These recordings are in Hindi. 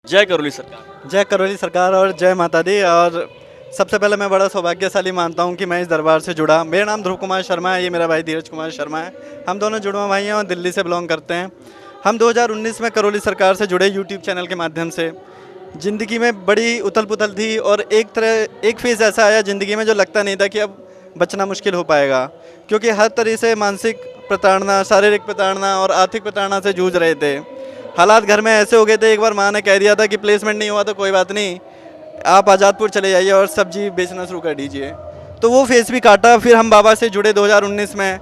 जय करौली सरकार। जय करौली सरकार और जय माता दी। और सबसे पहले मैं बड़ा सौभाग्यशाली मानता हूं कि मैं इस दरबार से जुड़ा। मेरा नाम ध्रुव कुमार शर्मा है, ये मेरा भाई धीरज कुमार शर्मा है। हम दोनों जुड़वा भाई हैं और दिल्ली से बिलोंग करते हैं। हम 2019 में करौली सरकार से जुड़े यूट्यूब चैनल के माध्यम से। ज़िंदगी में बड़ी उथल पुथल थी और एक फेज़ ऐसा आया ज़िंदगी में जो लगता नहीं था कि अब बचना मुश्किल हो पाएगा, क्योंकि हर तरह से मानसिक प्रताड़ना, शारीरिक प्रताड़ना और आर्थिक प्रताड़ना से जूझ रहे थे। हालात घर में ऐसे हो गए थे, एक बार माँ ने कह दिया था कि प्लेसमेंट नहीं हुआ तो कोई बात नहीं, आप आज़ादपुर चले जाइए और सब्जी बेचना शुरू कर दीजिए। तो वो फेस भी काटा। फिर हम बाबा से जुड़े 2019 में।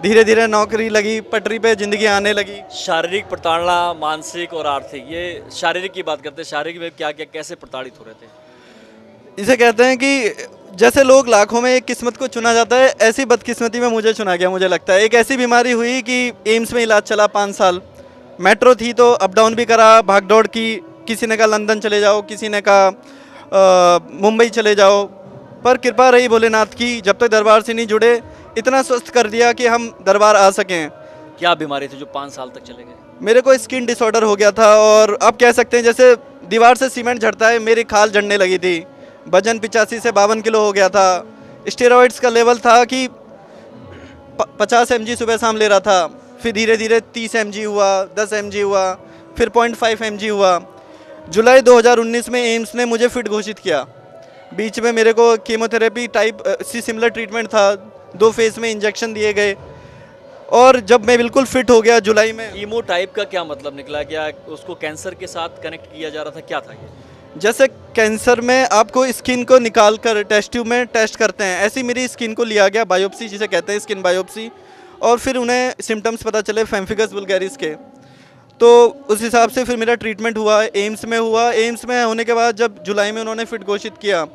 धीरे धीरे नौकरी लगी, पटरी पे ज़िंदगी आने लगी। शारीरिक प्रताड़ना, मानसिक और आर्थिक, ये शारीरिक की बात करते हैं। शारीरिक में क्या क्या कैसे प्रताड़ित हो रहे थे? इसे कहते हैं कि जैसे लोग लाखों में एक किस्मत को चुना जाता है, ऐसी बदकिस्मती में मुझे चुना गया। मुझे लगता है एक ऐसी बीमारी हुई कि एम्स में इलाज चला 5 साल। मेट्रो थी तो अप डाउन भी करा, भाग दौड़ की। किसी ने कहा लंदन चले जाओ, किसी ने कहा मुंबई चले जाओ, पर कृपा रही भोलेनाथ की। जब तक दरबार से नहीं जुड़े, इतना स्वस्थ कर दिया कि हम दरबार आ सकें। क्या बीमारी थी जो 5 साल तक चले गए? मेरे को स्किन डिसऑर्डर हो गया था, और आप कह सकते हैं जैसे दीवार से सीमेंट झड़ता है, मेरी खाल जड़ने लगी थी। वजन 85 से 52 किलो हो गया था। स्टेरॉइड्स का लेवल था कि 50 mg सुबह शाम ले रहा था। फिर धीरे धीरे 30 mg हुआ, 10 mg हुआ, फिर 0.5 mg हुआ। जुलाई 2019 में एम्स ने मुझे फिट घोषित किया। बीच में मेरे को कीमोथेरेपी टाइप सी सिमिलर ट्रीटमेंट था, 2 फेज में इंजेक्शन दिए गए। और जब मैं बिल्कुल फिट हो गया जुलाई में। कीमो टाइप का क्या मतलब निकला? क्या उसको कैंसर के साथ कनेक्ट किया जा रहा था? क्या था ये? जैसे कैंसर में आपको स्किन को निकाल कर टेस्ट ट्यूब में टेस्ट करते हैं, ऐसी मेरी स्किन को लिया गया, बायोप्सी जिसे कहते हैं, स्किन बायोप्सी। और फिर उन्हें सिम्टम्स पता चले फेम्फिगस वुल्गैरिस के। तो उस हिसाब से फिर मेरा ट्रीटमेंट हुआ, एम्स में हुआ। एम्स में होने के बाद जब जुलाई में उन्होंने फिट घोषित किया,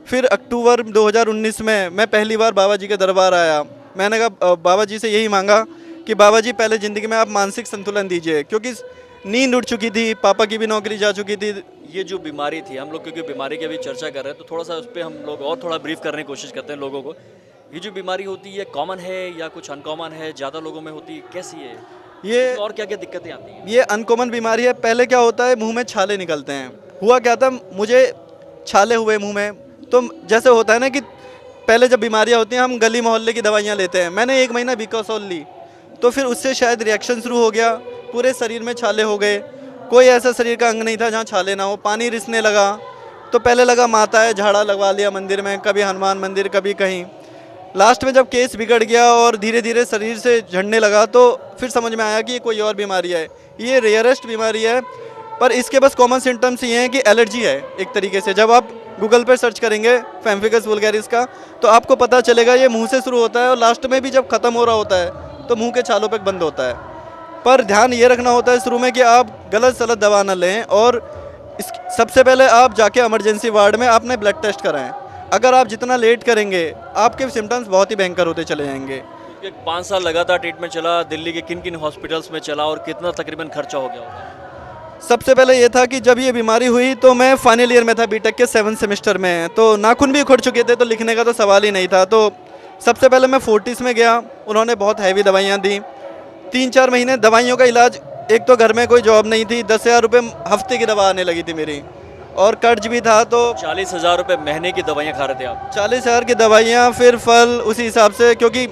फिर अक्टूबर 2019 में मैं पहली बार बाबा जी के दरबार आया। मैंने कहा बाबा जी से यही मांगा कि बाबा जी पहले ज़िंदगी में आप मानसिक संतुलन दीजिए, क्योंकि नींद उड़ चुकी थी, पापा की भी नौकरी जा चुकी थी। ये जो बीमारी थी, हम लोग क्योंकि बीमारी की अभी चर्चा कर रहे हैं तो थोड़ा सा उस पर हम लोग और थोड़ा ब्रीफ करने की कोशिश करते हैं लोगों को। ये जो बीमारी होती है कॉमन है या कुछ अनकॉमन है? ज़्यादा लोगों में होती है? कैसी है ये और क्या क्या दिक्कतें आती हैं? ये अनकॉमन बीमारी है। पहले क्या होता है, मुंह में छाले निकलते हैं। हुआ क्या था, मुझे छाले हुए मुंह में। तो जैसे होता है ना कि पहले जब बीमारियां होती हैं हम गली मोहल्ले की दवाइयां लेते हैं। मैंने 1 महीना बिकोसॉल ली, तो फिर उससे शायद रिएक्शन शुरू हो गया, पूरे शरीर में छाले हो गए। कोई ऐसा शरीर का अंग नहीं था जहाँ छाले ना हो। पानी रिसने लगा, तो पहले लगा माता है, झाड़ा लगवा लिया मंदिर में, कभी हनुमान मंदिर, कभी कहीं। लास्ट में जब केस बिगड़ गया और धीरे धीरे शरीर से झड़ने लगा, तो फिर समझ में आया कि ये कोई और बीमारी है। ये रेयरेस्ट बीमारी है, पर इसके बस कॉमन सिम्टम्स ये हैं कि एलर्जी है एक तरीके से। जब आप गूगल पर सर्च करेंगे फेम्फिगस वुल्गैरिस का, तो आपको पता चलेगा ये मुंह से शुरू होता है और लास्ट में भी जब ख़त्म हो रहा होता है तो मुंह के छालों पर बंद होता है। पर ध्यान ये रखना होता है शुरू में कि आप गलत सलत दवा न लें, और सबसे पहले आप जाके इमरजेंसी वार्ड में अपने ब्लड टेस्ट कराएं। अगर आप जितना लेट करेंगे, आपके सिम्टम्स बहुत ही भयंकर होते चले जाएंगे। 5 साल लगातार ट्रीटमेंट चला, दिल्ली के किन किन हॉस्पिटल्स में चला और कितना तकरीबन खर्चा हो गया होगा? सबसे पहले ये था कि जब ये बीमारी हुई तो मैं फाइनल ईयर में था, बीटेक के 7th सेमेस्टर में। तो नाखून भी उखड़ चुके थे, तो लिखने का तो सवाल ही नहीं था। तो सबसे पहले मैं फोर्टिस में गया। उन्होंने बहुत हैवी दवाइयाँ दी। 3-4 महीने दवाइयों का इलाज। एक तो घर में कोई जॉब नहीं थी, 10,000 रुपये हफ्ते की दवा आने लगी थी मेरी, और कर्ज भी था। तो 40,000 रुपये महीने की दवाइयाँ खा रहे थे आप? 40,000 की दवाइयाँ, फिर फल उसी हिसाब से, क्योंकि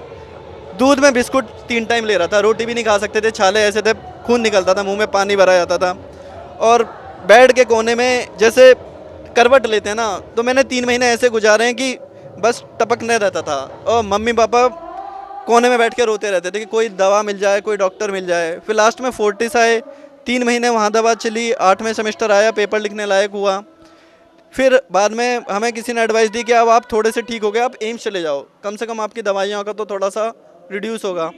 दूध में बिस्कुट 3 टाइम ले रहा था, रोटी भी नहीं खा सकते थे, छाले ऐसे थे, खून निकलता था, मुंह में पानी भरा जाता था। और बेड के कोने में जैसे करवट लेते हैं ना, तो मैंने 3 महीने ऐसे गुजारे हैं कि बस टपकने रहता था। और मम्मी पापा कोने में बैठ के रोते रहते थे कि कोई दवा मिल जाए, कोई डॉक्टर मिल जाए। फिर लास्ट में फोर्टिस आए, 3 महीने वहाँ दवा चली, 8वें सेमेस्टर आया, पेपर लिखने लायक हुआ। फिर बाद में हमें किसी ने एडवाइस दी कि अब आप थोड़े से ठीक हो गए, आप एम्स चले जाओ, कम से कम आपकी दवाइयों का तो थोड़ा सा रिड्यूस होगा।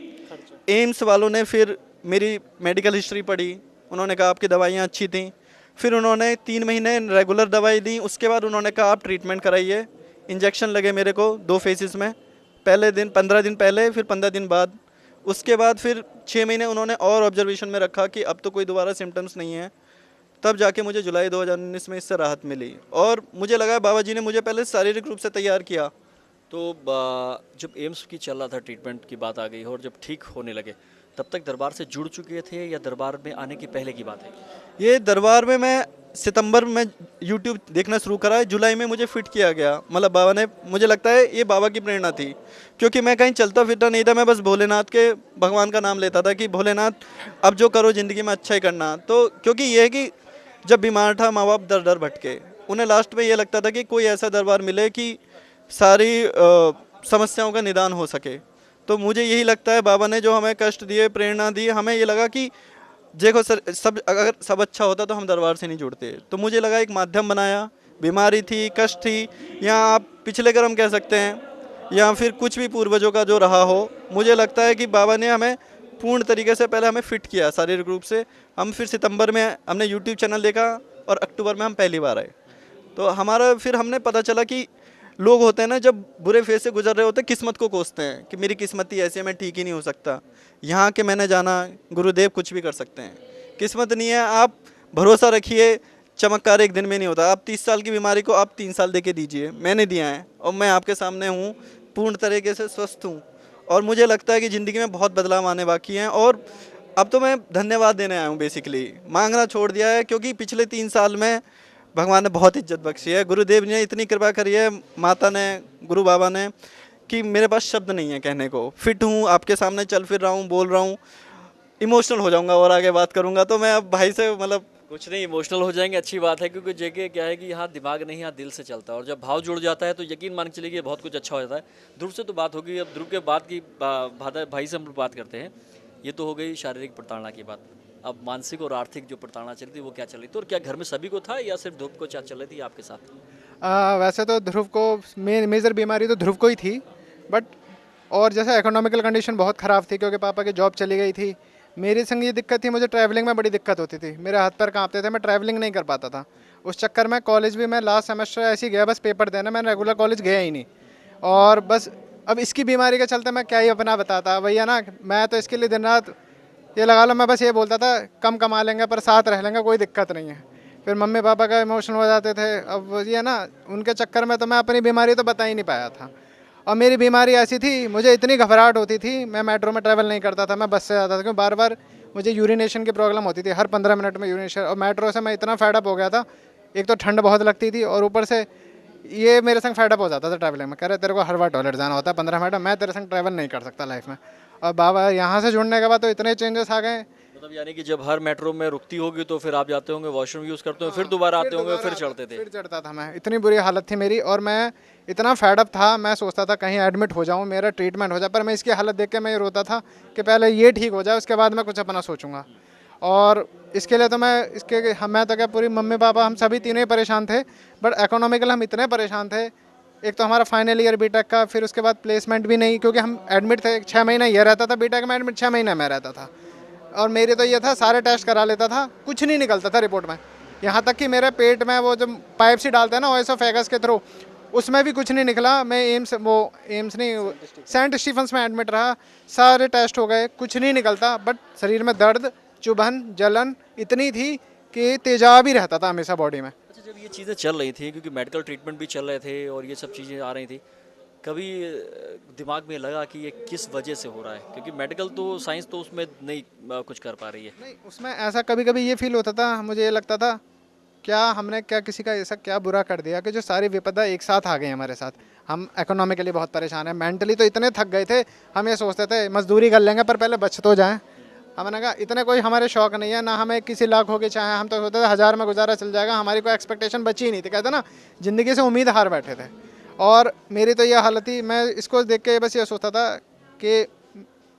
एम्स वालों ने फिर मेरी मेडिकल हिस्ट्री पढ़ी, उन्होंने कहा आपकी दवाइयाँ अच्छी थी। फिर उन्होंने 3 महीने रेगुलर दवाई दी। उसके बाद उन्होंने कहा आप ट्रीटमेंट कराइए। इंजेक्शन लगे मेरे को 2 फेजेस में, पहले दिन 15 दिन पहले, फिर 15 दिन बाद। उसके बाद फिर 6 महीने उन्होंने और ऑब्जर्वेशन में रखा कि अब तो कोई दोबारा सिम्टम्स नहीं है। तब जाके मुझे जुलाई 2019 में इससे राहत मिली, और मुझे लगा बाबा जी ने मुझे पहले शारीरिक रूप से तैयार किया। तो जब एम्स की चल रहा था, ट्रीटमेंट की बात आ गई और जब ठीक होने लगे, तब तक दरबार से जुड़ चुके थे या दरबार में आने की पहले की बात है? ये दरबार में मैं सितंबर में यूट्यूब देखना शुरू करा है, जुलाई में मुझे फिट किया गया, मतलब बाबा ने, मुझे लगता है ये बाबा की प्रेरणा थी, क्योंकि मैं कहीं चलता फिरता नहीं था, मैं बस भोलेनाथ के, भगवान का नाम लेता था कि भोलेनाथ अब जो करो ज़िंदगी में अच्छा ही करना। तो क्योंकि ये है कि जब बीमार था माँ बाप दर दर भटके, उन्हें लास्ट में ये लगता था कि कोई ऐसा दरबार मिले कि सारी समस्याओं का निदान हो सके। तो मुझे यही लगता है बाबा ने जो हमें कष्ट दिए, प्रेरणा दी, हमें ये लगा कि देखो सर, सब अगर सब अच्छा होता तो हम दरबार से नहीं जुड़ते। तो मुझे लगा एक माध्यम बनाया, बीमारी थी, कष्ट थी, या आप पिछले कर्म कह सकते हैं, या फिर कुछ भी पूर्वजों का जो रहा हो, मुझे लगता है कि बाबा ने हमें पूर्ण तरीके से पहले हमें फिट किया शारीरिक रूप से। हम फिर सितंबर में हमने यूट्यूब चैनल देखा और अक्टूबर में हम पहली बार आए। तो हमारा फिर हमने पता चला कि लोग होते हैं ना, जब बुरे फेज से गुजर रहे होते हैं, किस्मत को कोसते हैं कि मेरी किस्मत ही ऐसी है, मैं ठीक ही नहीं हो सकता। यहाँ के मैंने जाना गुरुदेव कुछ भी कर सकते हैं, किस्मत नहीं है, आप भरोसा रखिए, चमत्कार एक दिन में नहीं होता। आप 30 साल की बीमारी को आप 3 साल दे के दीजिए, मैंने दिया है और मैं आपके सामने हूँ, पूर्ण तरीके से स्वस्थ हूँ। और मुझे लगता है कि ज़िंदगी में बहुत बदलाव आने बाकी हैं, और अब तो मैं धन्यवाद देने आया हूँ, बेसिकली मांगना छोड़ दिया है, क्योंकि पिछले 3 साल में भगवान ने बहुत इज्जत बख्शी है, गुरुदेव ने इतनी कृपा करी है, माता ने, गुरु बाबा ने, कि मेरे पास शब्द नहीं है कहने को। फिट हूँ, आपके सामने चल फिर रहा हूँ, बोल रहा हूँ, इमोशनल हो जाऊंगा और आगे बात करूंगा तो मैं अब भाई से, मतलब कुछ नहीं, इमोशनल हो जाएंगे, अच्छी बात है, क्योंकि जगह क्या है कि यहाँ दिमाग नहीं, यहाँ दिल से चलता है, और जब भाव जुड़ जाता है तो यकीन मान के चलिए कि बहुत कुछ अच्छा हो जाता है। ध्रुव से तो बात होगी, अब ध्रुव के बाद की भाई से हम लोग बात करते हैं। ये तो हो गई शारीरिक प्रताड़ना की बात, अब मानसिक और आर्थिक जो प्रताड़ना चल रही थी वो क्या चल रही थी, और क्या घर में सभी को था या सिर्फ ध्रुव को क्या चल रही थी आपके साथ? वैसे तो ध्रुव को मेजर बीमारी तो ध्रुव को ही थी, बट और जैसे इकोनॉमिकल कंडीशन बहुत ख़राब थी, क्योंकि पापा की जॉब चली गई थी। मेरी संग ये दिक्कत थी, मुझे ट्रैवलिंग में बड़ी दिक्कत होती थी, मेरे हाथ पैर कांपते थे, मैं ट्रैवलिंग नहीं कर पाता था। उस चक्कर में कॉलेज भी मैं लास्ट सेमेस्टर ऐसे ही गया, बस पेपर देना, मैं रेगुलर कॉलेज गया ही नहीं। और बस अब इसकी बीमारी के चलते मैं क्या ही अपना बताता भैया ना, मैं तो इसके लिए दिन रात ये लगा लो, मैं बस ये बोलता था कम कमा लेंगे पर साथ रह लेंगे, कोई दिक्कत नहीं है। फिर मम्मी पापा का इमोशनल हो जाते थे, अब ये ना उनके चक्कर में तो मैं अपनी बीमारी तो बता ही नहीं पाया था। और मेरी बीमारी ऐसी थी, मुझे इतनी घबराहट होती थी, मैं मेट्रो में ट्रैवल नहीं करता था, मैं बस से जाता था, क्योंकि बार बार मुझे यूरिनेशन की प्रॉब्लम होती थी, हर 15 मिनट में यूरिनेशन। और मेट्रो से मैं इतना फैडअप हो गया था, एक तो ठंड बहुत लगती थी और ऊपर से ये मेरे संग फैडअप हो जाता था ट्रैवलिंग में, कह रहे तेरे को हर बार टॉयलेट जाना होता है 15 मिनट में, मैं तेरे संग ट्रैवल नहीं कर सकता लाइफ में। और बाबा यहाँ से जुड़ने के बाद तो इतने चेंजेस आ गए। मतलब यानी कि जब हर मेट्रो में रुकती होगी तो फिर आप जाते होंगे, वॉशरूम यूज़ करते होंगे, फिर दोबारा आते होंगे, फिर चढ़ते थे? फिर चढ़ता था मैं, इतनी बुरी हालत थी मेरी, और मैं इतना फैडअप था, मैं सोचता था कहीं एडमिट हो जाऊँ, मेरा ट्रीटमेंट हो जाए। पर मैं इसकी हालत देख के मैं ये रोता था कि पहले ये ठीक हो जाए, उसके बाद मैं कुछ अपना सोचूंगा। और इसके लिए तो मैं तो क्या, पूरी मम्मी पापा हम सभी तीनों ही परेशान थे, बट इकोनॉमिकल हम इतने परेशान थे। एक तो हमारा फाइनल ईयर बीटेक का, फिर उसके बाद प्लेसमेंट भी नहीं, क्योंकि हम एडमिट थे, 6 महीना ये रहता था बीटेक में एडमिट, 6 महीने में रहता था। और मेरे तो ये था, सारे टेस्ट करा लेता था, कुछ नहीं निकलता था रिपोर्ट में। यहाँ तक कि मेरे पेट में वो जो पाइप सी डालते हैं ना ओएसोफेगस के थ्रू, उसमें भी कुछ नहीं निकला। मैं एम्स नहीं, सेंट स्टीफंस में एडमिट रहा, सारे टेस्ट हो गए, कुछ नहीं निकलता। बट शरीर में दर्द, चुभन, जलन इतनी थी कि तेजाब ही रहता था हमेशा बॉडी में। अच्छा, जब ये चीज़ें चल रही थी, क्योंकि मेडिकल ट्रीटमेंट भी चल रहे थे और ये सब चीज़ें आ रही थी, कभी दिमाग में लगा कि ये किस वजह से हो रहा है? क्योंकि मेडिकल तो, साइंस तो उसमें नहीं कुछ कर पा रही है। नहीं, उसमें ऐसा कभी कभी ये फील होता था, मुझे ये लगता था क्या हमने क्या किसी का ऐसा क्या बुरा कर दिया कि जो सारी विपदा एक साथ आ गई हमारे साथ। हम इकोनॉमिकली बहुत परेशान हैं, मेंटली तो इतने थक गए थे, हम ये सोचते थे मजदूरी कर लेंगे पर पहले बच तो जाएं। हमने कहा इतने कोई हमारे शौक नहीं है ना, हमें किसी लाखों की चाहे, हम तो सोचते थे 1000 में गुजारा चल जाएगा, हमारी कोई एक्सपेक्टेशन बची ही नहीं थी। कहते ना ज़िंदगी से उम्मीद हार बैठे थे। और मेरी तो यह हालत थी, मैं इसको देख के बस ये सोचता था कि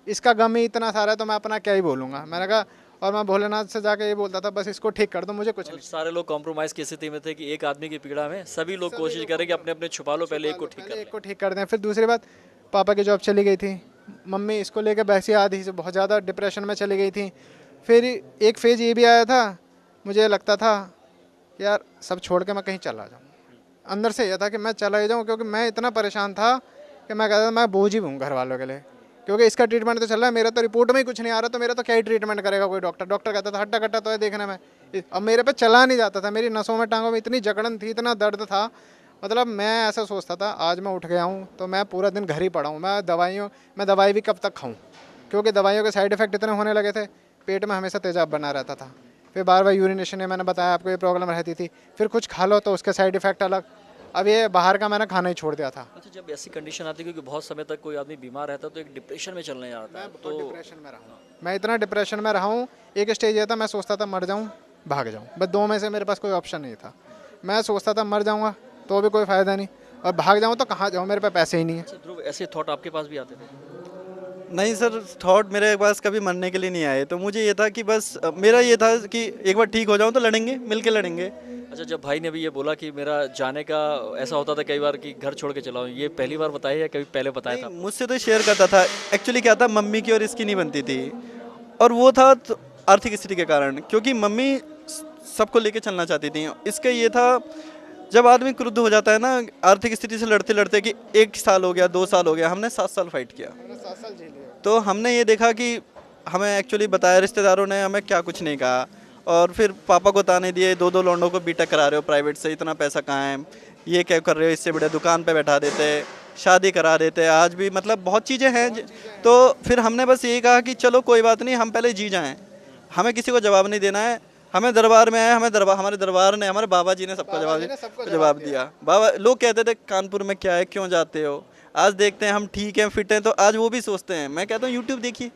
इसका गम ही इतना सारा है तो मैं अपना क्या ही बोलूँगा। मैंने कहा, और मैं भोलेनाथ से जाके ये बोलता था बस इसको ठीक कर दो, मुझे कुछ नहीं। सारे लोग कॉम्प्रोमाइज़ की स्थिति में थे कि एक आदमी की पीड़ा में सभी लोग कोशिश करें कि अपने अपने छुपा लो, पहले एक को ठीक कर एक को ठीक कर दें। फिर दूसरी बात, पापा की जॉब चली गई थी, मम्मी इसको लेकर वैसे आधी से बहुत ज़्यादा डिप्रेशन में चली गई थी। फिर एक फेज़ ये भी आया था, मुझे लगता था यार सब छोड़ के मैं कहीं चला जाऊँ। अंदर से यह था कि मैं चला ही जाऊँ, क्योंकि मैं इतना परेशान था कि मैं कहता था मैं बोझ ही हूँ घर वालों के लिए, क्योंकि इसका ट्रीटमेंट तो चल रहा है, मेरा तो रिपोर्ट में ही कुछ नहीं आ रहा, तो मेरा तो क्या ही ट्रीटमेंट करेगा कोई डॉक्टर। डॉक्टर कहता था हट्टा कट्टा तो है देखने में, अब मेरे पे चला नहीं जाता था, मेरी नसों में टांगों में इतनी जकड़न थी, इतना दर्द था। मतलब मैं ऐसा सोचता था आज मैं उठ गया हूँ तो मैं पूरा दिन घर ही पड़ा हूँ, मैं दवाई भी कब तक खाऊँ। क्योंकि दवाइयों के साइड इफ़ेक्ट इतने होने लगे थे, पेट में हमेशा तेजाब बना रहता था, फिर बार बार यूरिनेशन है, मैंने बताया आपको ये प्रॉब्लम रहती थी, फिर कुछ खा लो तो उसके साइड इफ़ेक्ट अलग। अब ये बाहर का मैंने खाना ही छोड़ दिया था। अच्छा, जब ऐसी कंडीशन आती है क्योंकि बहुत समय तक कोई आदमी बीमार रहता है तो एक डिप्रेशन में चलने जाता है, तो डिप्रेशन में रहा हूँ मैं, इतना डिप्रेशन में रहा हूँ, एक स्टेज ये था मैं सोचता था मर जाऊँ भाग जाऊँ, बस दो में से मेरे पास कोई ऑप्शन नहीं था। मैं सोचता था मर जाऊँगा तो भी कोई फ़ायदा नहीं, और भाग जाऊँ तो कहाँ जाऊँ, मेरे पास पैसे ही नहीं है। अच्छा ध्रुव, ऐसे थॉट आपके पास भी आते थे? नहीं सर, थॉट मेरे पास कभी मरने के लिए नहीं आए। तो मुझे ये था कि बस मेरा ये था कि एक बार ठीक हो जाऊँ तो लड़ेंगे, मिल के लड़ेंगे। अच्छा, जब भाई ने भी ये बोला कि मेरा जाने का ऐसा होता था कई बार कि घर छोड़ के चला हूँ, ये पहली बार बताया या कभी पहले बताया था? नहीं, मुझसे तो शेयर करता था। एक्चुअली क्या था, मम्मी की और इसकी नहीं बनती थी, और वो था तो आर्थिक स्थिति के कारण, क्योंकि मम्मी सबको लेके चलना चाहती थी। इसका ये था, जब आदमी क्रुद्ध हो जाता है ना आर्थिक स्थिति से लड़ते लड़ते, कि 1 साल हो गया, 2 साल हो गया, हमने 7 साल फाइट किया। तो हमने ये देखा कि हमें एक्चुअली बताया रिश्तेदारों ने, हमें क्या कुछ नहीं कहा, और फिर पापा को ताने दिए, 2-2 लौंडों को बीटेक करा रहे हो प्राइवेट से, इतना पैसा कहाँ है, ये क्या कर रहे हो, इससे बड़े दुकान पे बैठा देते, शादी करा देते, आज भी मतलब बहुत चीज़ें हैं। तो फिर हमने बस यही कहा कि चलो कोई बात नहीं, हम पहले जी जाएं, हमें किसी को जवाब नहीं देना है। हमें दरबार में आए, हमारे दरबार ने, हमारे बाबा जी ने सबको जवाब दिया। बाबा लोग कहते थे कानपुर में क्या है, क्यों जाते हो, आज देखते हैं हम ठीक हैं, फिट हैं, तो आज वो भी सोचते हैं। मैं कहता हूँ यूट्यूब देखिए,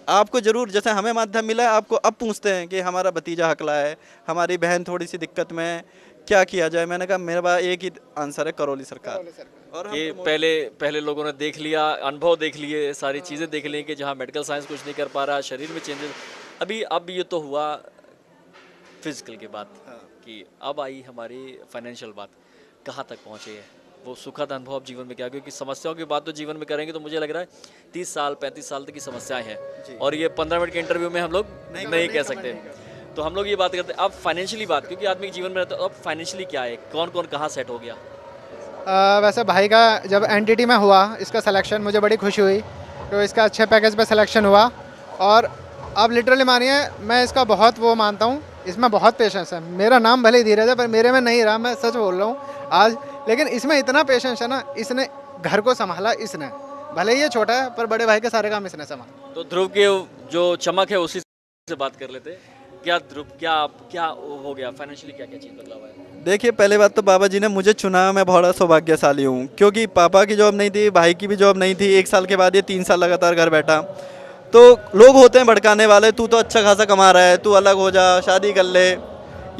आपको ज़रूर, जैसे हमें माध्यम मिला है, आपको अब पूछते हैं कि हमारा भतीजा हकला है, हमारी बहन थोड़ी सी दिक्कत में है, क्या किया जाए। मैंने कहा मेरे पास एक ही आंसर है, करौली सरकार। और हम ये पहले लोगों ने देख लिया, अनुभव देख लिए, सारी चीज़ें देख ली कि जहाँ मेडिकल साइंस कुछ नहीं कर पा रहा, शरीर में चेंजेस। अभी अब ये तो हुआ फिजिकल की बात, कि अब आई हमारी फाइनेंशियल बात, कहाँ तक पहुँचे है वो सुखद अनुभव अब जीवन में क्या, क्योंकि समस्याओं की बात तो जीवन में करेंगे तो मुझे लग रहा है 30 साल 35 साल तक की समस्याएं हैं, और ये 15 मिनट के इंटरव्यू में हम लोग नहीं कह सकते। तो हम लोग ये बात करते हैं अब फाइनेंशियली बात, क्योंकि आदमी के जीवन में रहता है, अब फाइनेंशियली क्या है, कौन कौन कहाँ सेट हो गया? वैसे भाई का जब एनटीटी में हुआ इसका सिलेक्शन, मुझे बड़ी खुशी हुई, तो इसका अच्छे पैकेज पे सिलेक्शन हुआ। और अब लिटरली मानिए मैं इसका बहुत वो मानता हूँ, इसमें बहुत पेशेंस है। मेरा नाम भले ही धीरज है पर मेरे में नहीं रहा, मैं सच बोल रहा हूँ आज, लेकिन इसमें इतना पेशेंस है ना, इसने घर को संभाला, इसने भले ही ये छोटा है पर बड़े भाई के सारे काम इसने संभाला। तो ध्रुव के जो चमक है उसी से बात कर लेते हैं। क्या ध्रुव, क्या हो गया फाइनेंशियली, क्या क्या चीज़ बदला हुआ है? देखिए, पहले बात तो बाबा जी ने मुझे चुना, मैं बहुत सौभाग्यशाली हूँ, क्योंकि पापा की जॉब नहीं थी, भाई की भी जॉब नहीं थी। 1 साल के बाद ये 3 साल लगातार घर बैठा। तो लोग होते हैं भड़काने वाले, तू तो अच्छा खासा कमा रहा है, तू अलग हो जा, शादी कर ले,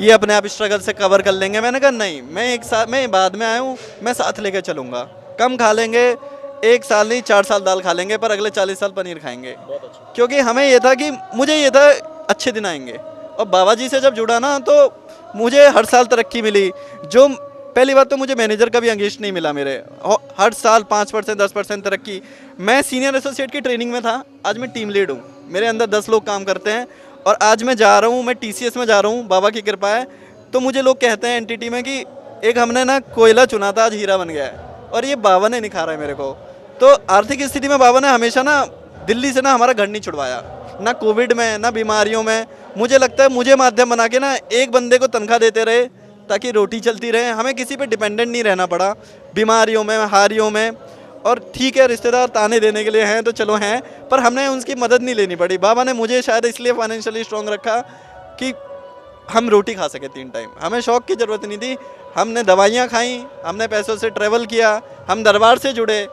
ये अपने आप स्ट्रगल से कवर कर लेंगे। मैंने कहा नहीं, मैं बाद में आया हूँ, मैं साथ लेकर चलूँगा। कम खा लेंगे, 1 साल नहीं 4 साल दाल खा लेंगे, पर अगले 40 साल पनीर खाएंगे। क्योंकि हमें ये था कि मुझे ये था अच्छे दिन आएंगे, और बाबा जी से जब जुड़ा ना तो मुझे हर साल तरक्की मिली। जो पहली बात तो मुझे मैनेजर का भी अंगेज नहीं मिला मेरे, हर साल 5% 10% तरक्की। मैं सीनियर एसोसिएट की ट्रेनिंग में था, आज मैं टीम लीड हूँ, मेरे अंदर 10 लोग काम करते हैं, और आज मैं जा रहा हूँ, मैं TCS में जा रहा हूँ, बाबा की कृपा है। तो मुझे लोग कहते हैं एनटीटी में कि एक हमने ना कोयला चुना था, आज हीरा बन गया है, और ये बाबा ने निखारा है मेरे को। तो आर्थिक स्थिति में बाबा ने हमेशा ना दिल्ली से ना हमारा घर नहीं छुड़वाया, ना कोविड में ना बीमारियों में। मुझे लगता है मुझे माध्यम बना के ना एक बंदे को तनख्वाह देते रहे ताकि रोटी चलती रहे, हमें किसी पे डिपेंडेंट नहीं रहना पड़ा बीमारियों में, हारियों में। और ठीक है, रिश्तेदार ताने देने के लिए हैं तो चलो हैं, पर हमने उनकी मदद नहीं लेनी पड़ी। बाबा ने मुझे शायद इसलिए फाइनेंशियली स्ट्रॉन्ग रखा कि हम रोटी खा सके 3 टाइम, हमें शौक की ज़रूरत नहीं थी। हमने दवाइयाँ खाई, हमने पैसों से ट्रैवल किया, हम दरबार से जुड़े,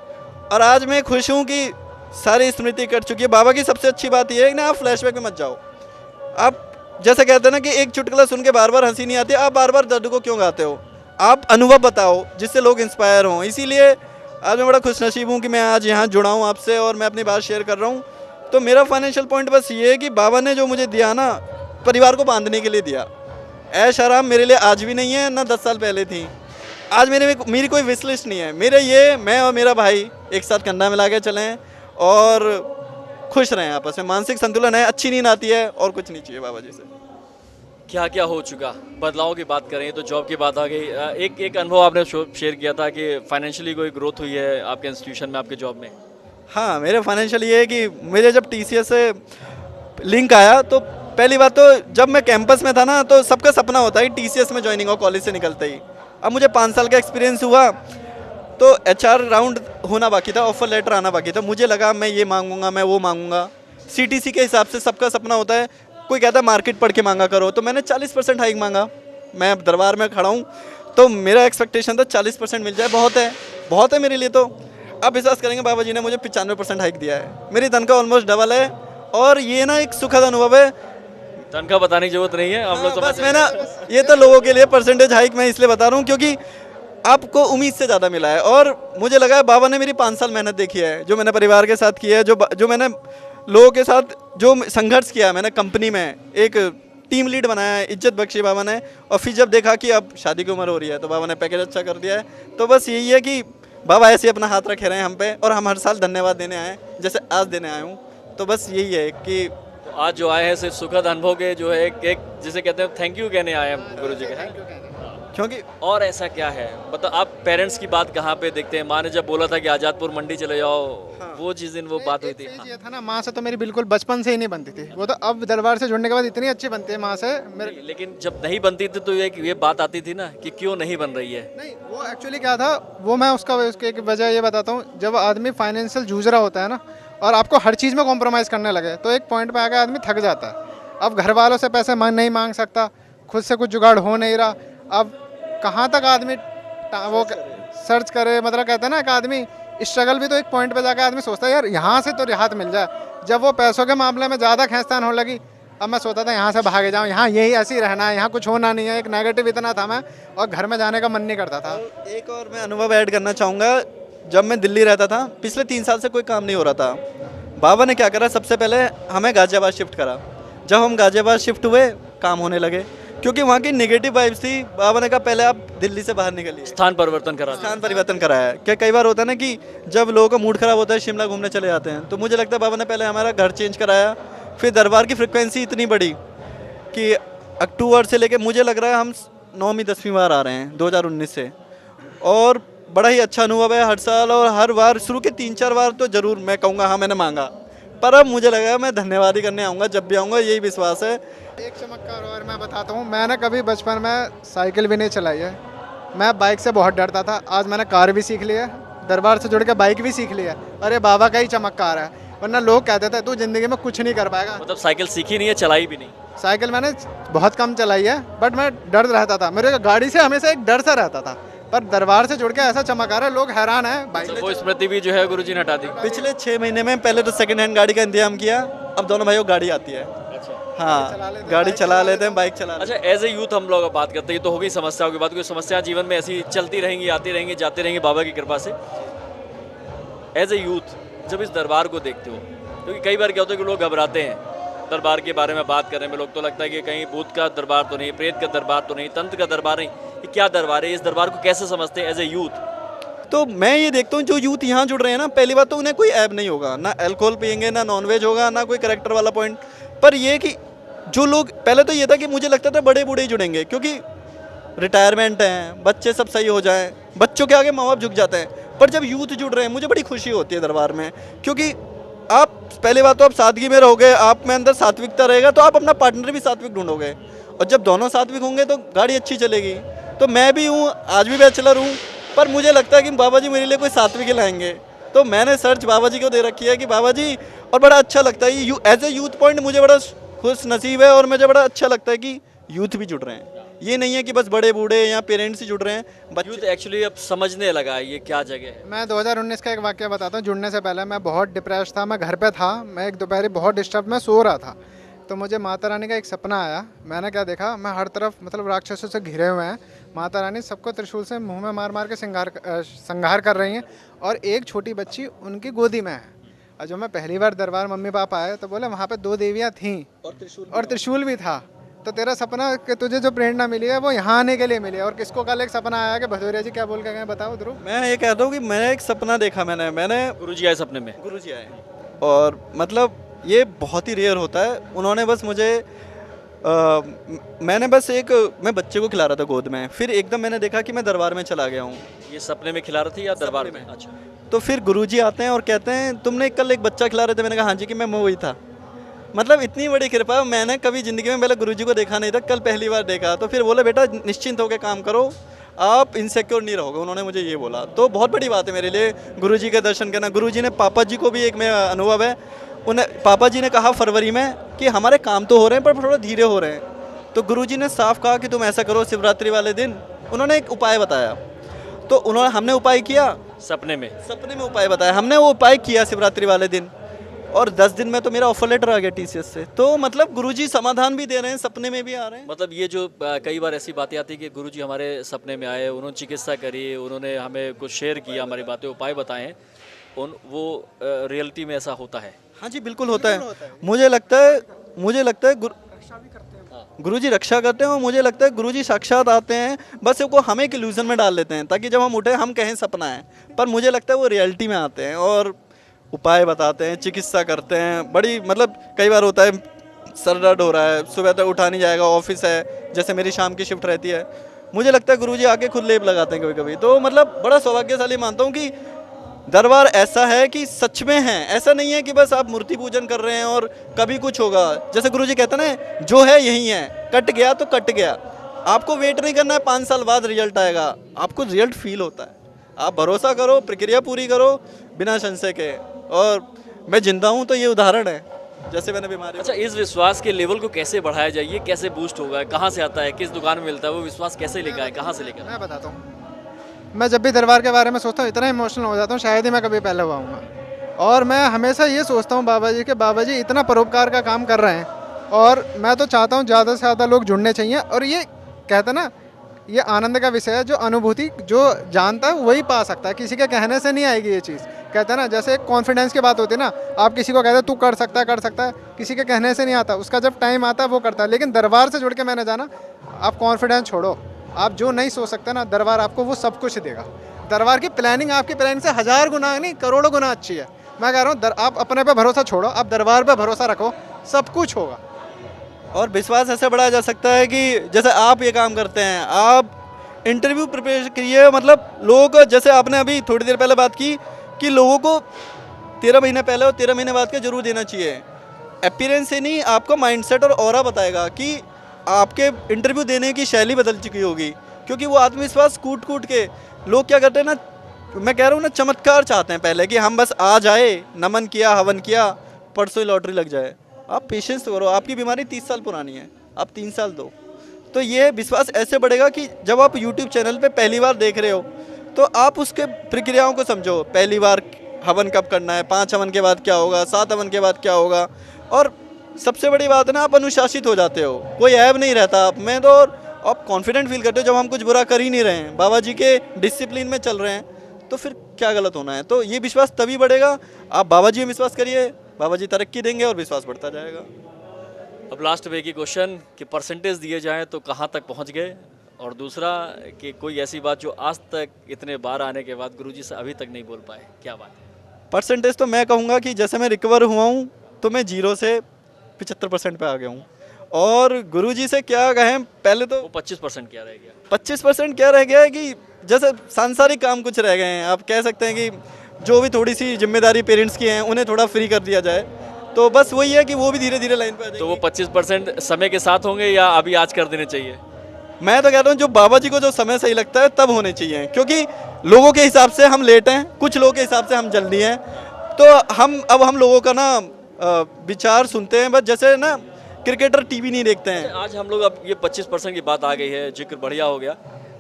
और आज मैं खुश हूँ कि सारी स्मृति कट चुकी है। बाबा की सबसे अच्छी बात यह है कि ना आप फ्लैशबैक में मत जाओ। आप जैसे कहते हैं ना कि एक चुटकुला सुन के बार बार हंसी नहीं आती, आप बार बार दर्द को क्यों गाते हो, आप अनुभव बताओ जिससे लोग इंस्पायर हों। इसीलिए आज मैं बड़ा खुशनसीब हूँ कि मैं आज यहाँ जुड़ा हूँ आपसे और मैं अपनी बात शेयर कर रहा हूँ। तो मेरा फाइनेंशियल पॉइंट बस ये है कि बाबा ने जो मुझे दिया ना, परिवार को बांधने के लिए दिया। ऐश आराम मेरे लिए आज भी नहीं है, ना 10 साल पहले थी। आज मेरी कोई विश लिस्ट नहीं है। मेरे ये मैं और मेरा भाई एक साथ कंधा मिला के चलें और खुश रहें आपस में, मानसिक संतुलन है, अच्छी नींद आती है, और कुछ नहीं चाहिए बाबा जी से। क्या क्या हो चुका, बदलाव की बात करें तो जॉब की बात आ गई। एक अनुभव आपने शेयर किया था कि फाइनेंशियली कोई ग्रोथ हुई है आपके इंस्टीट्यूशन में, आपके जॉब में। हाँ, मेरे फाइनेंशियल ये है कि मुझे जब TCS से लिंक आया तो पहली बात तो जब मैं कैंपस में था ना तो सबका सपना होता है कि TCS में ज्वाइनिंग हो कॉलेज से निकलते ही। अब मुझे 5 साल का एक्सपीरियंस हुआ, तो HR राउंड होना बाकी था, ऑफर लेटर आना बाकी था। मुझे लगा मैं ये मांगूंगा, मैं वो मांगूंगा। CTC के हिसाब से सबका सपना होता है, कोई कहता है मार्केट पढ़ के मांगा करो, तो मैंने 40% हाइक मांगा। मैं अब दरबार में खड़ा हूँ, तो मेरा एक्सपेक्टेशन था 40% मिल जाए, बहुत है मेरे लिए। तो अब विश्वास करेंगे, बाबा जी ने मुझे 95% हाइक दिया है, मेरी तनख्वाह ऑलमोस्ट डबल है। और ये ना एक सुखद अनुभव है। तनख्वाह बताने की जरूरत नहीं है, हम लोग हाँ, बस समझ मैं ना, ये तो लोगों के लिए परसेंटेज हाइक मैं इसलिए बता रहा हूँ क्योंकि आपको उम्मीद से ज़्यादा मिला है। और मुझे लगा है बाबा ने मेरी 5 साल मेहनत देखी है, जो मैंने परिवार के साथ की है, जो मैंने लोगों के साथ जो संघर्ष किया है, मैंने कंपनी में एक टीम लीड बनाया है, इज्जत बख्शी बाबा ने। और फिर जब देखा कि अब शादी की उम्र हो रही है तो बाबा ने पैकेज अच्छा कर दिया है। तो बस यही है कि बाबा ऐसे अपना हाथ रखे रहे हैं हम पे, और हम हर साल धन्यवाद देने आए हैं, जैसे आज देने आए हूँ। तो बस यही है कि तो आज जो आए हैं सिर्फ सुखद अनुभव के जो है एक जिसे कहते हैं थैंक यू कहने आए हैं गुरु जी के, हैं? क्योंकि और ऐसा क्या है, मतलब आप पेरेंट्स की बात कहाँ पे देखते हैं? माँ ने जब बोला था कि आजादपुर मंडी चले जाओ, वो जिस दिन वो बात हुई थी। फेज ये था ना, माँ से तो मेरी बिल्कुल बचपन से ही नहीं बनती थी, वो तो अब दरबार से जुड़ने के बाद इतनी अच्छी बनती है माँ से मेरे। नहीं, लेकिन जब नहीं बनती थी तो ये बात आती थी ना कि क्यों नहीं बन रही है। नहीं, वो एक्चुअली क्या था, वो मैं उसकी एक वजह ये बताता हूँ। जब आदमी फाइनेंशियल जूझ रहा होता है ना, और आपको हर चीज़ में कॉम्प्रोमाइज़ करने लगे, तो एक पॉइंट पे आकर आदमी थक जाता है। अब घर वालों से पैसे नहीं मांग सकता, खुद से कुछ जुगाड़ हो नहीं रहा। अब कहाँ तक आदमी वो सर्च करे, मतलब कहते हैं ना कि आदमी स्ट्रगल भी तो एक पॉइंट पे जाकर आदमी सोचता है यार यहाँ से तो राहत मिल जाए। जब वो पैसों के मामले में ज़्यादा खींचतान होने लगी, अब मैं सोचता था यहाँ से भागे जाऊँ, यहाँ यही ऐसे ही रहना है, यहाँ कुछ होना नहीं है। एक नेगेटिव इतना था मैं, और घर में जाने का मन नहीं करता था। एक और मैं अनुभव ऐड करना चाहूँगा। जब मैं दिल्ली रहता था, पिछले 3 साल से कोई काम नहीं हो रहा था, बाबा ने क्या करा, सबसे पहले हमें गाजियाबाद शिफ्ट करा। जब हम गाजियाबाद शिफ्ट हुए, काम होने लगे, क्योंकि वहाँ की नेगेटिव वाइब्स थी। बाबा ने कहा पहले आप दिल्ली से बाहर निकलिए, स्थान परिवर्तन करा दिया। स्थान परिवर्तन कराया है। क्या कई बार होता है ना कि जब लोगों का मूड खराब होता है, शिमला घूमने चले जाते हैं। तो मुझे लगता है बाबा ने पहले हमारा घर चेंज कराया। फिर दरबार की फ्रिक्वेंसी इतनी बढ़ी कि अक्टूबर से लेके मुझे लग रहा है हम 9वीं 10वीं बार आ रहे हैं 2019 से। और बड़ा ही अच्छा अनुभव है हर साल, और हर बार शुरू के 3-4 बार तो ज़रूर मैं कहूँगा हाँ मैंने मांगा, पर अब मुझे लगा मैं धन्यवाद ही करने आऊँगा जब भी आऊँगा, यही विश्वास है। एक चमत्कार और मैं बताता हूँ। मैंने कभी बचपन में साइकिल भी नहीं चलाई है, मैं बाइक से बहुत डरता था। आज मैंने कार भी सीख ली है, दरबार से जुड़ के बाइक भी सीख ली है, और ये बाबा का ही चमत्कार है। वरना लोग कहते थे तू जिंदगी में कुछ नहीं कर पाएगा। मतलब साइकिल सीखी नहीं है, चलाई भी नहीं? साइकिल मैंने बहुत कम चलाई है, बट मैं डर रहता था, मेरे गाड़ी से हमेशा एक डर सा रहता था। पर दरबार से जुड़ के ऐसा चमत्कार है, लोग हैरान हैं। बाइक तो वो स्मृति भी जो है गुरुजी ने हटा दी। पिछले 6 महीने में पहले तो सेकंड हैंड गाड़ी का इंतजाम किया, अब दोनों भाइयों को गाड़ी आती है। अच्छा, हाँ, गाड़ी चला लेते हैं, बाइक चला लेते अच्छा। एज ए यूथ हम लोग बात करते हैं, तो होगी समस्याओं की बात, कोई समस्या जीवन में ऐसी चलती रहेंगी, आती रहेंगी, जाती रहेंगी बाबा की कृपा से। एज ए यूथ जब इस दरबार को देखते हो, क्योंकि कई बार क्या होता है कि लोग घबराते हैं दरबार के बारे में बात करने में। लोग तो लगता है कि कहीं भूत का दरबार तो नहीं, प्रेत का दरबार तो नहीं, तंत्र का दरबार नहीं, ये क्या दरबार है? इस दरबार को कैसे समझते हैं एज ए यूथ? तो मैं ये देखता हूँ जो यूथ यहाँ जुड़ रहे हैं ना, पहली बात तो उन्हें कोई ऐब नहीं होगा, ना अल्कोहल पियेंगे, ना नॉनवेज होगा, ना कोई करेक्टर वाला पॉइंट। पर ये कि जो लोग, पहले तो ये था कि मुझे लगता था बड़े बूढ़े ही जुड़ेंगे, क्योंकि रिटायरमेंट हैं, बच्चे सब सही हो जाएं, बच्चों के आगे माँ बाप झुक जाते हैं। पर जब यूथ जुड़ रहे हैं, मुझे बड़ी खुशी होती है दरबार में, क्योंकि आप पहली बात तो आप सादगी में रहोगे, आप में अंदर सात्विकता रहेगा, तो आप अपना पार्टनर भी सात्विक ढूंढोगे, और जब दोनों सात्विक होंगे तो गाड़ी अच्छी चलेगी। तो मैं भी हूँ, आज भी बैचलर हूँ, पर मुझे लगता है कि बाबा जी मेरे लिए कोई सात्विक ही लाएंगे। तो मैंने सर्च बाबा जी को दे रखी है कि बाबा जी, और बड़ा अच्छा लगता है ये एज ए यूथ पॉइंट, मुझे बड़ा खुश नसीब है, और मुझे बड़ा अच्छा लगता है कि यूथ भी जुड़ रहे हैं। ये नहीं है कि बस बड़े बूढ़े या पेरेंट्स ही जुड़ रहे हैं, यूथ एक्चुअली अब समझने लगा है ये क्या जगह है। मैं 2019 का एक वाक्य बताता हूँ। जुड़ने से पहले मैं बहुत डिप्रेस था, मैं घर पे था, मैं एक दोपहर बहुत डिस्टर्ब में सो रहा था, तो मुझे माता रानी का एक सपना आया। मैंने क्या देखा, मैं हर तरफ मतलब राक्षसों से घिरे हुए हैं, माता रानी सबको त्रिशूल से मुंह में मार मार के संहार कर रही हैं, और एक छोटी बच्ची उनकी गोदी में है। और जो मैं पहली बार दरबार मम्मी पापा आए तो बोले वहाँ पे 2 देवियाँ थीं और त्रिशूल भी था। तो तेरा सपना कि तुझे जो प्रेरणा मिली है वो यहाँ आने के लिए मिली है। और किसको कल एक सपना आया कि भदौरिया जी क्या बोल के गए, बताओ ध्रुव। मैं ये कहता हूँ कि मैंने एक सपना देखा, मैंने गुरुजी आए सपने में। गुरुजी आए, और मतलब ये बहुत ही रेयर होता है। उन्होंने बस मुझे मैं बच्चे को खिला रहा था गोद में, फिर एकदम मैंने देखा कि मैं दरबार में चला गया हूँ। ये सपने में खिला रही थी या दरबार में? अच्छा। तो फिर गुरुजी आते हैं और कहते हैं तुमने कल एक बच्चा खिला रहे थे। मैंने कहा हाँ जी, कि मैं वही था। मतलब इतनी बड़ी कृपा, मैंने कभी ज़िंदगी में पहले गुरुजी को देखा नहीं था, कल पहली बार देखा। तो फिर बोले बेटा निश्चिंत होकर काम करो, आप इनसिक्योर नहीं रहोगे, उन्होंने मुझे ये बोला। तो बहुत बड़ी बात है मेरे लिए गुरुजी के दर्शन करना। गुरुजी ने, पापा जी को भी एक में अनुभव है, उन्हें पापा जी ने कहा फरवरी में कि हमारे काम तो हो रहे हैं पर थोड़ा धीरे हो रहे हैं। तो गुरुजी ने साफ कहा कि तुम ऐसा करो, शिवरात्रि वाले दिन उन्होंने एक उपाय बताया, तो हमने उपाय किया, सपने में उपाय बताया, हमने वो उपाय किया शिवरात्रि वाले दिन, और 10 दिन में तो मेरा ऑफर लेटर आ गया TCS से। तो मतलब गुरुजी समाधान भी दे रहे हैं, सपने में भी आ रहे हैं। मतलब ये जो कई बार ऐसी बातें आती है कि गुरुजी हमारे सपने में आए, उन्होंने चिकित्सा करी, उन्होंने हमें कुछ शेयर किया, हमारी बातें, उपाय बताए हैं, वो रियलिटी में ऐसा होता है? हाँ जी, बिल्कुल होता है। मुझे लगता है गुरुजी रक्षा करते हैं, और मुझे लगता है गुरुजी साक्षात आते हैं, बस वो हमें एक इल्यूजन में डाल लेते हैं ताकि जब हम उठे हम कहें सपना है, पर मुझे लगता है वो रियलिटी में आते हैं और उपाय बताते हैं, चिकित्सा करते हैं। बड़ी मतलब कई बार होता है सर दर्द हो रहा है, सुबह तक उठा नहीं जाएगा, ऑफिस है, जैसे मेरी शाम की शिफ्ट रहती है, मुझे लगता है गुरुजी आके खुद लेप लगाते हैं कभी कभी। तो मतलब बड़ा सौभाग्यशाली मानता हूँ कि दरबार ऐसा है कि सच में है, ऐसा नहीं है कि बस आप मूर्ति पूजन कर रहे हैं और कभी कुछ होगा। जैसे गुरुजी कहते हैं ना, जो है यही है, कट गया तो कट गया। आपको वेट नहीं करना है 5 साल बाद रिजल्ट आएगा, आपको रिजल्ट फील होता है। आप भरोसा करो, प्रक्रिया पूरी करो बिना संशय के। और मैं जिंदा हूँ तो ये उदाहरण है, जैसे मैंने बीमारी। अच्छा, इस विश्वास के लेवल को कैसे बढ़ाया जाए, ये कैसे बूस्ट होगा, कहाँ से आता है, किस दुकान में मिलता है, वो विश्वास कैसे लेकर आए, कहाँ से लेकर आए? मैं बताता हूँ। मैं जब भी दरबार के बारे में सोचता हूँ इतना इमोशनल हो जाता हूँ, शायद ही मैं कभी पहले हुआ हूँ। और मैं हमेशा ये सोचता हूँ बाबा जी के, बाबा जी इतना परोपकार का काम कर रहे हैं, और मैं तो चाहता हूँ ज़्यादा से ज़्यादा लोग जुड़ने चाहिए। और ये कहते ना, ये आनंद का विषय है, जो अनुभूति जो जानता है वही पा सकता है, किसी के कहने से नहीं आएगी ये चीज़। कहते हैं ना, जैसे एक कॉन्फिडेंस की बात होती है ना, आप किसी को कहते हैं तू कर सकता है, किसी के कहने से नहीं आता, उसका जब टाइम आता है वो करता है। लेकिन दरबार से जुड़ के मैंने जाना, आप कॉन्फिडेंस छोड़ो, आप जो नहीं सोच सकते ना, दरबार आपको वो सब कुछ देगा। दरबार की प्लानिंग आपकी प्लानिंग से 1000 गुना नहीं, करोड़ों गुना अच्छी है। मैं कह रहा हूँ आप अपने पे भरोसा छोड़ो, आप दरबार पे भरोसा रखो, सब कुछ होगा। और विश्वास ऐसे बढ़ाया जा सकता है कि जैसे आप ये काम करते हैं, आप इंटरव्यू प्रिपेयर करिए, मतलब लोगों को, जैसे आपने अभी थोड़ी देर पहले बात की कि लोगों को 13 महीने पहले और 13 महीने बाद का जरूर देना चाहिए। अपीयरेंस से नहीं, आपका माइंडसेट और ऑरा बताएगा कि आपके इंटरव्यू देने की शैली बदल चुकी होगी, क्योंकि वो आत्मविश्वास कूट कूट के लोग क्या करते हैं ना, मैं कह रहा हूँ ना, चमत्कार चाहते हैं पहले कि हम बस आ जाए, नमन किया, हवन किया, परसों ही लॉटरी लग जाए। आप पेशेंस करो, आपकी बीमारी 30 साल पुरानी है, आप 3 साल दो, तो ये विश्वास ऐसे बढ़ेगा कि जब आप YouTube चैनल पे पहली बार देख रहे हो तो आप उसके प्रक्रियाओं को समझो। पहली बार हवन कब करना है, 5 हवन के बाद क्या होगा, 7 हवन के बाद क्या होगा, और सबसे बड़ी बात है ना, आप अनुशासित हो जाते हो, कोई ऐब नहीं रहता आप में, तो आप कॉन्फिडेंट फील करते हो जब हम कुछ बुरा कर ही नहीं रहे हैं, बाबा जी के डिसिप्लिन में चल रहे हैं, तो फिर क्या गलत होना है। तो ये विश्वास तभी बढ़ेगा, आप बाबा जी में विश्वास करिए, बाबा जी तरक्की देंगे और विश्वास बढ़ता जाएगा। अब लास्ट में एक ही क्वेश्चन कि परसेंटेज दिए जाएँ तो कहाँ तक पहुँच गए, और दूसरा कि कोई ऐसी बात जो आज तक इतने बार आने के बाद गुरुजी से अभी तक नहीं बोल पाए, क्या बात है? परसेंटेज तो मैं कहूँगा कि जैसे मैं रिकवर हुआ हूँ तो मैं 0 से 75% पे आ गया हूँ, और गुरुजी से क्या कहें, पहले तो वो 25% क्या रह गया? 25% क्या रह गया है कि जैसे सांसारिक काम कुछ रह गए हैं, आप कह सकते हैं कि जो भी थोड़ी सी जिम्मेदारी पेरेंट्स की हैं उन्हें थोड़ा फ्री कर दिया जाए, तो बस वही है कि वो भी धीरे धीरे लाइन पे आ जाएंगे। तो वो 25% समय के साथ होंगे या अभी आज कर देने चाहिए? मैं तो कहता हूँ जो बाबा जी को जो समय सही लगता है तब होने चाहिए, क्योंकि लोगों के हिसाब से हम लेट हैं, कुछ लोगों के हिसाब से हम जल्दी हैं, तो हम लोगों का ना विचार सुनते हैं, बस जैसे ना क्रिकेटर टीवी नहीं देखते हैं। आज हम लोग, अब ये 25% की बात आ गई है, जिक्र बढ़िया हो गया,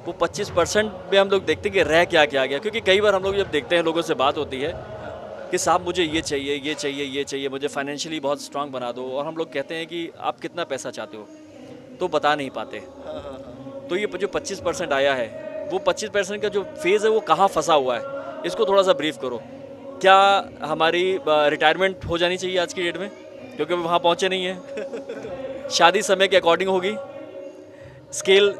वो 25% में हम लोग देखते हैं कि रह क्या क्या गया, क्योंकि कई बार हम लोग जब देखते हैं, लोगों से बात होती है कि साहब मुझे ये चाहिए, ये चाहिए, ये चाहिए, मुझे फाइनेंशियली बहुत स्ट्रांग बना दो, और हम लोग कहते हैं कि आप कितना पैसा चाहते हो, तो बता नहीं पाते। तो ये जो 25% आया है, वो 25% का जो फेज़ है वो कहाँ फंसा हुआ है, इसको थोड़ा सा ब्रीफ करो। क्या हमारी रिटायरमेंट हो जानी चाहिए आज की डेट में, क्योंकि वहाँ पहुँचे नहीं हैं? शादी समय के अकॉर्डिंग होगी, स्केल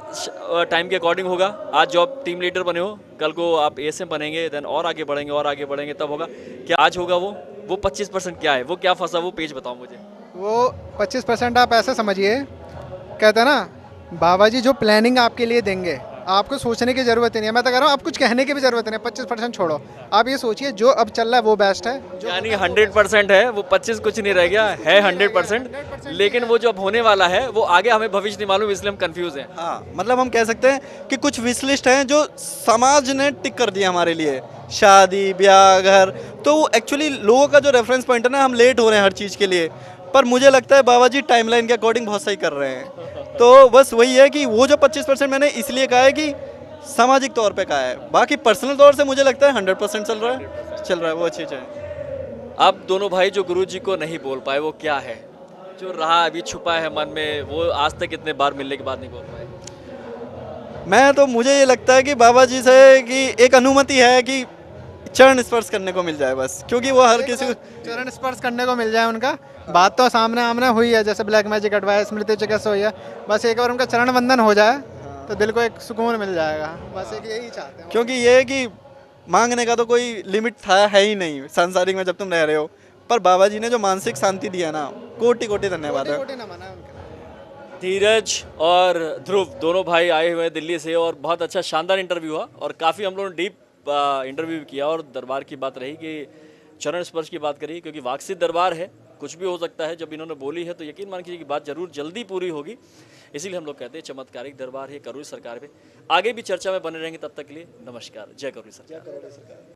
टाइम के अकॉर्डिंग होगा। आज जॉब टीम लीडर बने हो, कल को आप ASM बनेंगे, देन और आगे बढ़ेंगे और आगे बढ़ेंगे, तब होगा। क्या आज होगा वो 25% क्या है, वो क्या फंसा, वो पेज बताओ मुझे। वो 25% आप ऐसे समझिए, कहते हैं ना, बाबा जी जो प्लानिंग आपके लिए देंगे आपको सोचने की ज़रूरत ही नहीं है। मैं तो कह रहा हूँ आप कुछ कहने की भी ज़रूरत नहीं है, 25% छोड़ो, आप ये सोचिए जो अब चल रहा है वो बेस्ट है। जो यानी 100% है वो, 25 कुछ नहीं रह गया है, 100%। लेकिन वो जो अब होने वाला है वो आगे हमें भविष्य नहीं मालूम, इसलिए हम कंफ्यूज हैं। हाँ, मतलब हम कह सकते हैं कि कुछ विश लिस्ट हैं जो समाज ने टिक कर दिया हमारे लिए, शादी ब्याह घर, तो वो एक्चुअली लोगों का जो रेफरेंस पॉइंट है ना, हम लेट हो रहे हैं हर चीज़ के लिए, पर मुझे लगता है बाबा जी टाइमलाइन के अकॉर्डिंग बहुत सही कर रहे हैं। तो बस वही है कि वो जो 25% मैंने इसलिए कहा है कि सामाजिक तौर पे कहा है, बाकी पर्सनल तौर से मुझे लगता है 100% चल रहा है वो अच्छी चीज़ है। अब दोनों भाई जो गुरुजी को नहीं बोल पाए वो क्या है, जो रहा अभी छुपा है मन में, वो आज तक इतने बार मिलने के बाद नहीं बोल पाए? मैं तो मुझे ये लगता है कि बाबा जी से कि एक अनुमति है कि चरण स्पर्श करने को मिल जाए बस, क्योंकि वो हर किसी को चरण स्पर्श करने को मिल जाए उनका, बात तो सामने आमने हुई है, जैसे ब्लैक मैजिक एडवाइस स्मृति चिकित्सा हुई है, बस एक बार उनका चरण वंदन हो जाए तो दिल को एक सुकून मिल जाएगा, बस एक यही चाहते हैं। क्योंकि ये है कि मांगने का तो कोई लिमिट था है ही नहीं सांसारिक में जब तुम रह रहे हो, पर बाबा जी ने जो मानसिक शांति दिया ना, कोटि कोटि धन्यवाद है। कोटि नमन है उनके। धीरज और ध्रुव दोनों भाई आए हुए हैं दिल्ली से, और बहुत अच्छा शानदार इंटरव्यू हुआ, और काफ़ी हम लोगों ने डीप इंटरव्यू किया, और दरबार की बात रही कि चरण स्पर्श की बात करी, क्योंकि वाकसित दरबार है, कुछ भी हो सकता है। जब इन्होंने बोली है तो यकीन मान कीजिए कि बात जरूर जल्दी पूरी होगी, इसीलिए हम लोग कहते हैं चमत्कारिक दरबार है करूरी सरकार पे। आगे भी चर्चा में बने रहेंगे, तब तक के लिए नमस्कार, जय करूरी सरकार।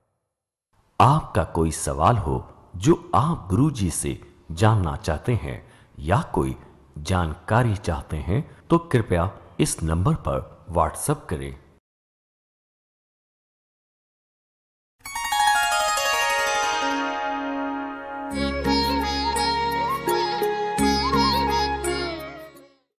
आपका कोई सवाल हो जो आप गुरुजी से जानना चाहते हैं या कोई जानकारी चाहते हैं तो कृपया इस नंबर पर व्हाट्सएप करें।